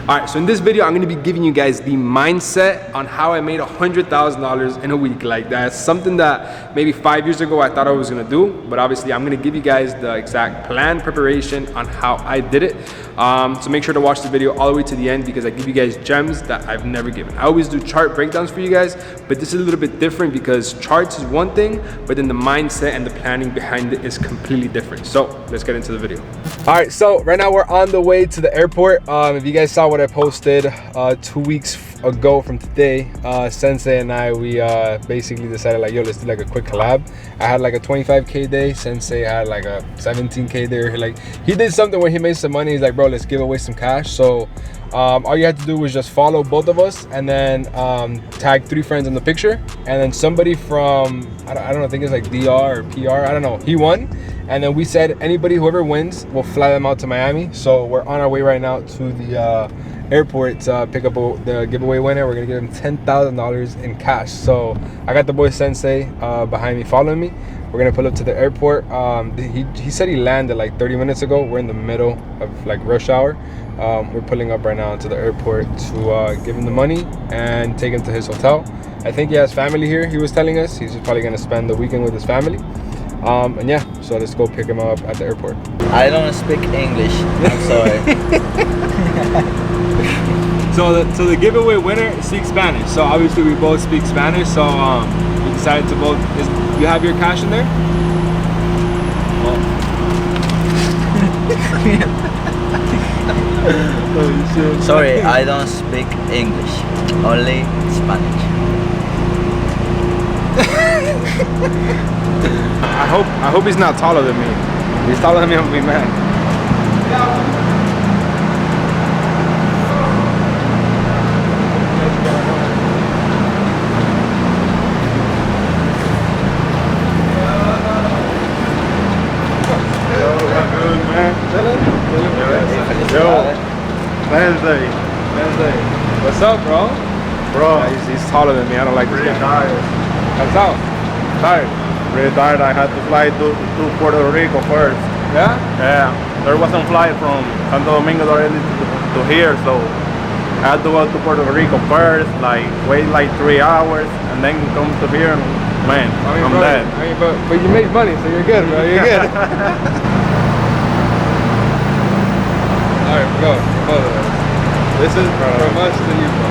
All right, so in this video, I'm gonna be giving you guys the mindset on how I made $100,000 in a week. Like, that's something that maybe 5 years ago I thought I was gonna do, but obviously I'm gonna give you guys the exact plan, preparation on how I did it. So make sure to watch the video all the way to the end because I give you guys gems that I've never given. I always do chart breakdowns for you guys, but this is a little bit different because charts is one thing, but then the mindset and the planning behind it is completely different. So let's get into the video. All right, so right now we're on the way to the airport. If you guys saw what I posted 2 weeks ago from today, Sensei and I, we basically decided like, yo, let's do like a quick collab. I had like a 25K day. Sensei had like a 17K day. Like, he did something where he made some money. He's like, bro, let's give away some cash. So all you had to do was just follow both of us and then tag 3 friends in the picture. And then somebody from, I don't know, I think it's like DR or PR, I don't know, he won. And then we said anybody, whoever wins, we'll fly them out to Miami. So we're on our way right now to the airport to pick up the giveaway winner. We're gonna give him $10,000 in cash. So I got the boy Sensei behind me following me. We're gonna pull up to the airport. He said he landed like 30 minutes ago. We're in the middle of like rush hour. We're pulling up right now to the airport to give him the money and take him to his hotel. I think he has family here, he was telling us. He's probably gonna spend the weekend with his family. And yeah, so let's go pick him up at the airport. I don't speak English, I'm sorry. So the giveaway winner speaks Spanish. So obviously we both speak Spanish. So we decided to both. You have your cash in there? Oh. Sorry, I don't speak English, only Spanish. I hope he's not taller than me. If he's taller than me, I'm gonna be mad. Wednesday. What's up, bro? Yeah, he's taller than me. I don't like this guy. Tired. What's up? Tired? Really tired. I had to fly to Puerto Rico first. Yeah? Yeah. There wasn't flight from Santo Domingo already to here, so I had to go to Puerto Rico first, like wait like 3 hours, and then come to here. And man, I'm dead. But you make money, so you're good, bro. You're good. All right, go. This is from us to you, bro.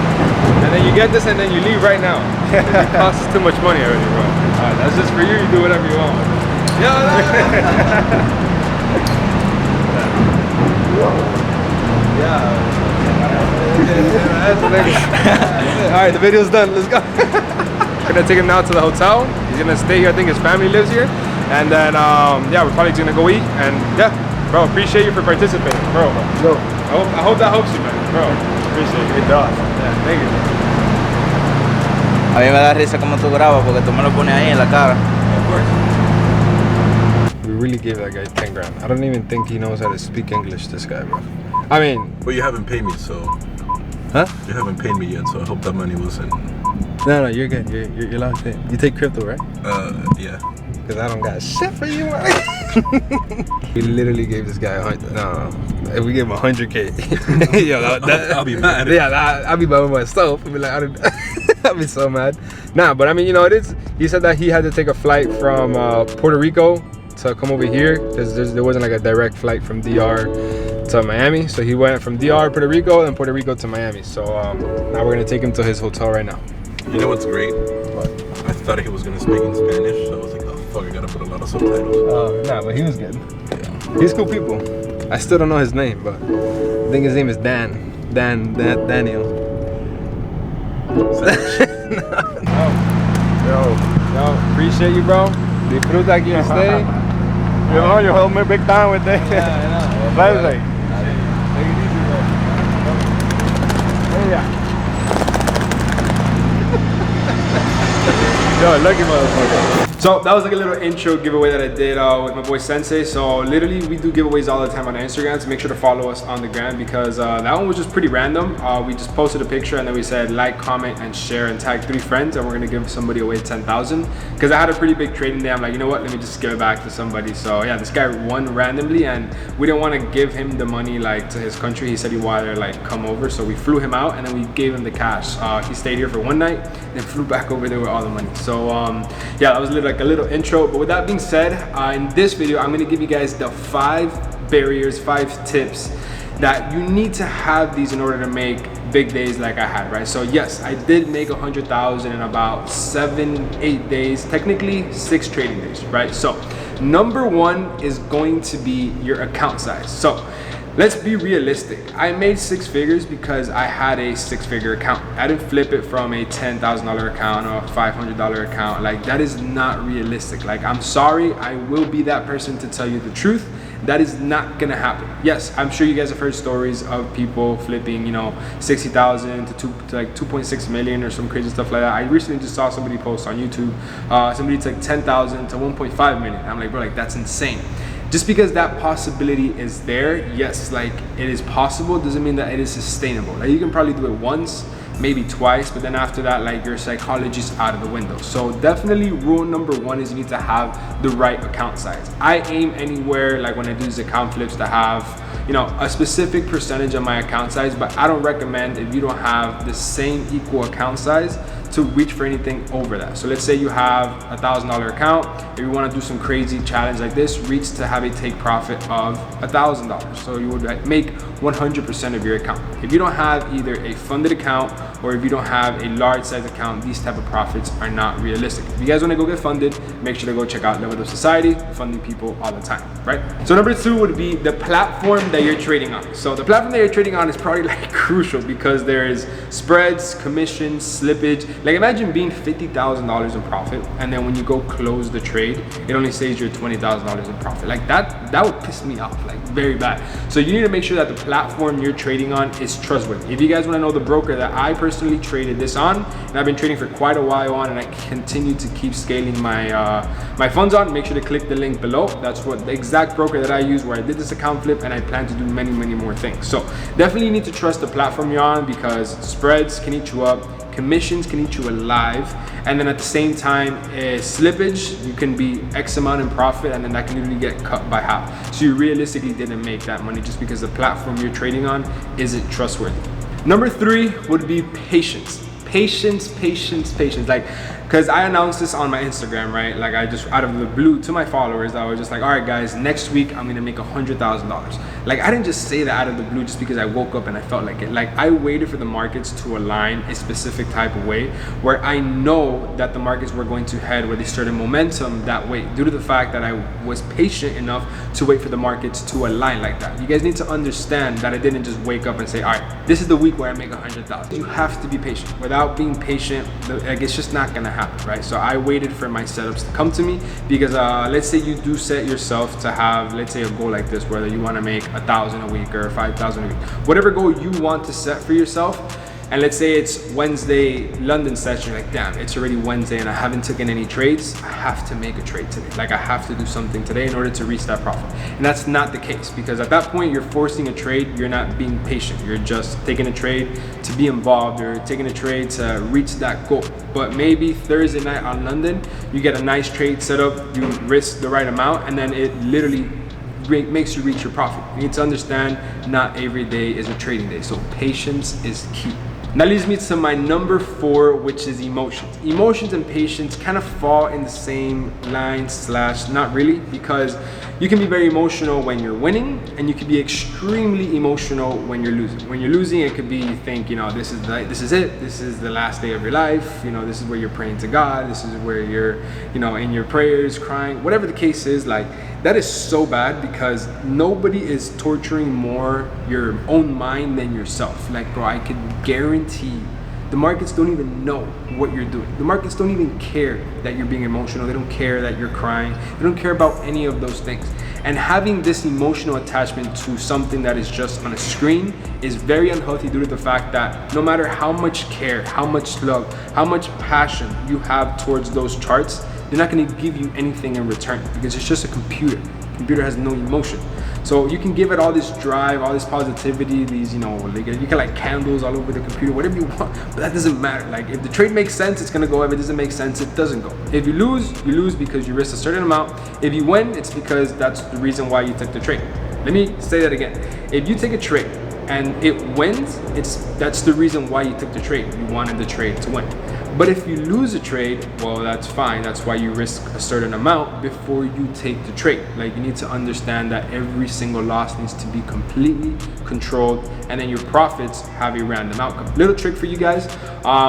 And then you get this and then you leave right now. It costs too much money already, bro. Alright, that's just for you. You do whatever you want. Alright, the video's done. Let's go. We're gonna take him now to the hotel. He's gonna stay here. I think his family lives here. And then, yeah, we're probably gonna go eat. And yeah, bro, appreciate you for participating, bro. I hope that helps you, man, bro. Appreciate it. It does. Yeah, thank you. A mí me da risa como tú grabas porque tú me lo pones ahí en la cara. Of course. We really gave that guy 10 grand. I don't even think he knows how to speak English, this guy, bro. I mean... Well, you haven't paid me, so... Huh? You haven't paid me yet, so I hope that money wasn't... No, you're good. You're locked in. You take crypto, right? Yeah. Because I don't got shit for you, man. We literally gave this guy if we gave him 100K, yo, I'll be mad. Yeah, I'll be mad with myself. I'll be like, I'll be so mad. Nah, but I mean, you know, it is. He said that he had to take a flight from Puerto Rico to come over here because there wasn't like a direct flight from DR to Miami. So he went from DR, Puerto Rico, and Puerto Rico to Miami. So now we're gonna take him to his hotel right now. You know what's great? What? I thought he was gonna speak in Spanish, so I was like, oh fuck, I gotta put a lot of subtitles. Nah, but he was good. Yeah. He's cool people. I still don't know his name, but I think his name is Daniel. Yo, appreciate you, bro. Disfruta aquí en stay. You know, you helped me big time with this. Yeah, I know. Wednesday. Take it easy, bro. Yeah. Yo, lucky motherfucker. So that was like a little intro giveaway that I did with my boy Sensei. So literally we do giveaways all the time on Instagram, so make sure to follow us on the gram, because that one was just pretty random. We just posted a picture and then we said like, comment, and share, and tag 3 friends, and we're gonna give somebody away 10,000. Because I had a pretty big trading day, I'm like, you know what, let me just give it back to somebody. So yeah, this guy won randomly, and we didn't want to give him the money like to his country. He said he wanted to like come over, so we flew him out and then we gave him the cash. He stayed here for 1 night, then flew back over there with all the money. So yeah, that was like a little intro. But with that being said, in this video I'm going to give you guys the 5 barriers, 5 tips that you need to have these in order to make big days like I had, right? So yes, I did make 100,000 in about 7-8 days, technically 6 trading days, right? So number 1 is going to be your account size. So let's be realistic. I made 6 figures because I had a 6-figure account. I didn't flip it from a $10,000 account or a $500 account. Like, that is not realistic. Like, I'm sorry, I will be that person to tell you the truth. That is not gonna happen. Yes, I'm sure you guys have heard stories of people flipping, you know, 60,000 to like 2.6 million or some crazy stuff like that. I recently just saw somebody post on YouTube, somebody took 10,000 to 1.5 million. I'm like, bro, like that's insane. Just because that possibility is there, yes, like it is possible, doesn't mean that it is sustainable. Like, you can probably do it once, maybe twice, but then after that, like, your psychology is out of the window. So definitely rule number 1 is you need to have the right account size. I aim anywhere, like when I do these account flips, to have, you know, a specific percentage of my account size, but I don't recommend, if you don't have the same equal account size, to reach for anything over that. So let's say you have a $1,000 account. If you want to do some crazy challenge like this, reach to have a take profit of $1,000. So you would make 100% of your account. If you don't have either a funded account or if you don't have a large size account, these type of profits are not realistic. If you guys want to go get funded, make sure to go check out Level Up Society, funding people all the time, right? So number 2 would be the platform that you're trading on. So the platform that you're trading on is probably like crucial, because there is spreads, commissions, slippage. Like, imagine being $50,000 in profit, and then when you go close the trade, it only says you're $20,000 in profit. Like that would piss me off, like very bad. So you need to make sure that the platform you're trading on is trustworthy. If you guys want to know the broker that I personally traded this on, and I've been trading for quite a while on, and I continue to keep scaling my my funds on, make sure to click the link below. That's what the exact broker that I use, where I did this account flip, and I plan to do many more things. So definitely need to trust the platform you're on, because spreads can eat you up, commissions can eat you alive, and then at the same time, slippage, you can be X amount in profit, and then that can literally get cut by half. So you realistically didn't make that money just because the platform you're trading on isn't trustworthy. Number 3 would be patience. Patience. Like, because I announced this on my Instagram, right? Like, I just, out of the blue, to my followers, I was just like, all right guys, next week I'm gonna make $100,000. Like, I didn't just say that out of the blue just because I woke up and I felt like it. Like, I waited for the markets to align a specific type of way, where I know that the markets were going to head with a certain momentum that way, due to the fact that I was patient enough to wait for the markets to align like that. You guys need to understand that I didn't just wake up and say, all right, this is the week where I make 100,000. You have to be patient. Without being patient, like, it's just not gonna happen, right? So I waited for my setups to come to me, because let's say you do set yourself to have, let's say, a goal like this, whether you want to make 1,000 a week or 5,000 a week, whatever goal you want to set for yourself. And let's say it's Wednesday London session, like, damn, it's already Wednesday and I haven't taken any trades. I have to make a trade today. Like, I have to do something today in order to reach that profit. And that's not the case, because at that point you're forcing a trade. You're not being patient. You're just taking a trade to be involved, or taking a trade to reach that goal. But maybe Thursday night on London, you get a nice trade set up, you risk the right amount, and then it literally makes you reach your profit. You need to understand, not every day is a trading day. So patience is key. And that leads me to my number 4, which is emotions. Emotions and patience kind of fall in the same line / not really, because you can be very emotional when you're winning, and you can be extremely emotional when you're losing. When you're losing, it could be, you think, you know, this is it. This is the last day of your life. You know, this is where you're praying to God. This is where you're, you know, in your prayers, crying, whatever the case is. Like, that is so bad, because nobody is torturing more your own mind than yourself. Like, bro, I could guarantee the markets don't even know what you're doing. The markets don't even care that you're being emotional. They don't care that you're crying. They don't care about any of those things. And having this emotional attachment to something that is just on a screen is very unhealthy, due to the fact that no matter how much care, how much love, how much passion you have towards those charts, they're not going to give you anything in return because it's just a computer. Computer has no emotion. So you can give it all this drive, all this positivity, these, you know, like, you can like candles all over the computer, whatever you want, but that doesn't matter. Like if the trade makes sense, it's gonna go. If it doesn't make sense, it doesn't go. If you lose because you risk a certain amount. If you win, it's because that's the reason why you took the trade. Let me say that again. If you take a trade and it wins, that's the reason why you took the trade. You wanted the trade to win. But if you lose a trade, well, that's fine. That's why you risk a certain amount before you take the trade. Like you need to understand that every single loss needs to be completely controlled, and then your profits have a random outcome. Little trick for you guys.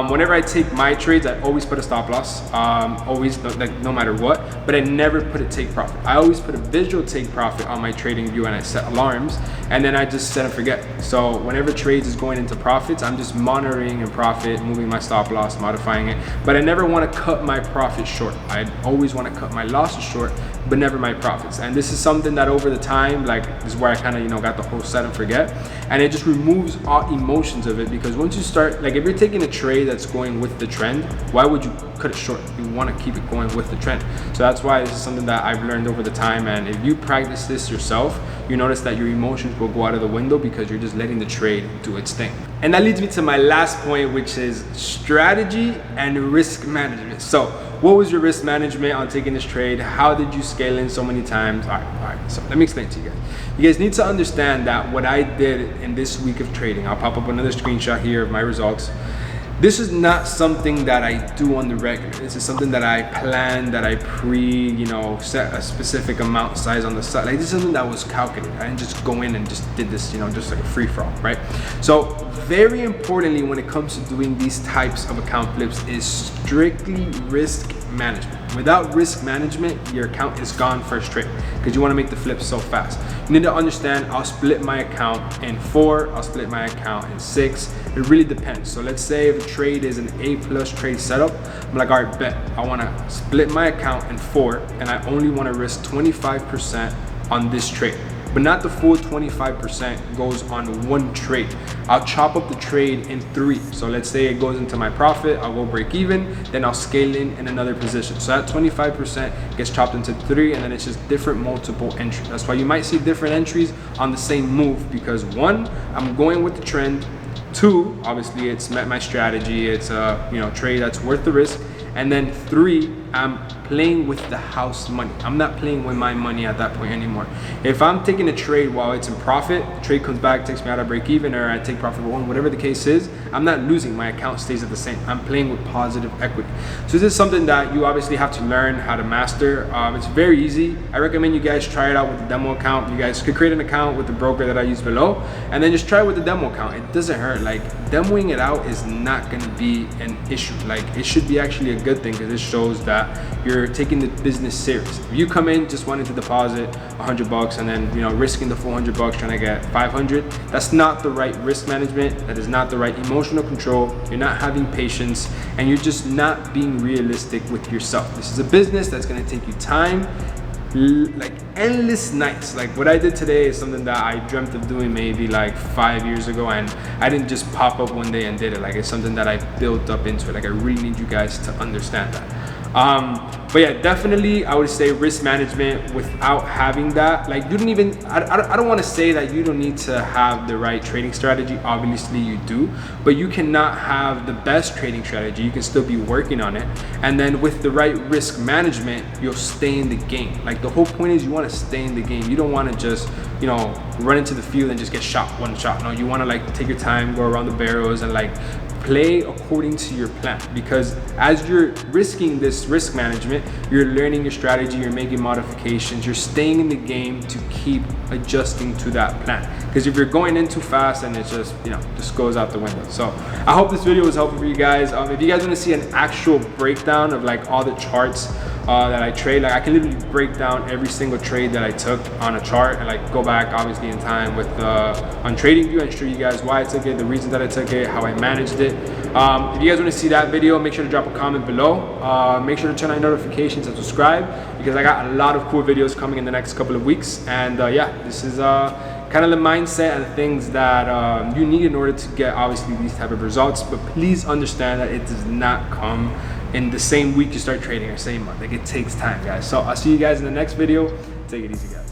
Whenever I take my trades, I always put a stop loss, always, like no matter what, but I never put a take profit. I always put a visual take profit on my trading view, and I set alarms, and then I just set and forget. So whenever trades is going into profits, I'm just monitoring and profit, moving my stop loss, modifying it, but I never want to cut my profits short. I always want to cut my losses short, but never my profits. And this is something that over the time, like this is where I kind of, you know, got the whole set and forget, and it just removes all emotions of it. Because once you start, like if you're taking a trade that's going with the trend, why would you cut it short? You want to keep it going with the trend. So that's why this is something that I've learned over the time, and if you practice this yourself, you notice that your emotions will go out of the window because you're just letting the trade do its thing. And that leads me to my last point, which is strategy and risk management. So what was your risk management on taking this trade? How did you scale in so many times? All right, so let me explain to you guys. You guys need to understand that what I did in this week of trading, I'll pop up another screenshot here of my results. This is not something that I do on the regular. This is something that I plan, that I set a specific amount size on the side. Like this is something that was calculated. I didn't just go in and just did this, just like a free for all, right? So very importantly, when it comes to doing these types of account flips is strictly risk management. Without risk management, your account is gone first trade because you want to make the flip so fast. You need to understand, I'll split my account in 4, I'll split my account in 6. It really depends. So let's say if a trade is an A+ trade setup, I'm like, all right, bet. I want to split my account in 4 and I only want to risk 25% on this trade. But not the full 25% goes on one trade. I'll chop up the trade in 3. So let's say it goes into my profit, I'll go break even, then I'll scale in another position. So that 25% gets chopped into 3, and then it's just different multiple entries. That's why you might see different entries on the same move, because 1, I'm going with the trend. 2, obviously it's met my strategy. It's a trade that's worth the risk. And then 3, I'm playing with the house money. I'm not playing with my money at that point anymore. If I'm taking a trade while it's in profit, trade comes back, takes me out of break even, or I take profit for 1, whatever the case is, I'm not losing. My account stays at the same. I'm playing with positive equity. So this is something that you obviously have to learn how to master. It's very easy. I recommend you guys try it out with the demo account. You guys could create an account with the broker that I use below, and then just try it with the demo account. It doesn't hurt. Like demoing it out is not going to be an issue. Like it should be actually a good thing, because this shows that you're taking the business serious. If you come in just wanting to deposit $100 and then risking the full $100 trying to get 500, that's not the right risk management. That is not the right emotional control. You're not having patience, and you're just not being realistic with yourself. This is a business that's going to take you time, like endless nights. Like what I did today is something that I dreamt of doing maybe like 5 years ago, and I didn't just pop up one day and did it. Like it's something that I built up into it. Like I really need you guys to understand that. But yeah, definitely I would say risk management. Without having that, like you don't even, I don't want to say that you don't need to have the right trading strategy. Obviously you do, but you cannot have the best trading strategy. You can still be working on it, and then with the right risk management, you'll stay in the game. Like the whole point is you want to stay in the game. You don't want to just run into the field and just get shot one shot. No, you want to like take your time, go around the barrels, and like play according to your plan, because as you're risking this risk management, you're learning your strategy, you're making modifications, you're staying in the game to keep adjusting to that plan. Because if you're going in too fast, and it just just goes out the window. So I hope this video was helpful for you guys. If you guys want to see an actual breakdown of like all the charts that I trade, like I can literally break down every single trade that I took on a chart, and like go back obviously in time with on TradingView and show you guys why I took it, the reason that I took it, how I managed it. If you guys want to see that video, make sure to drop a comment below. Make sure to turn on notifications and subscribe, because I got a lot of cool videos coming in the next couple of weeks. And yeah, this is kind of the mindset and things that you need in order to get obviously these type of results. But please understand that it does not come in the same week you start trading or same month. Like, it takes time, guys. So I'll see you guys in the next video. Take it easy, guys.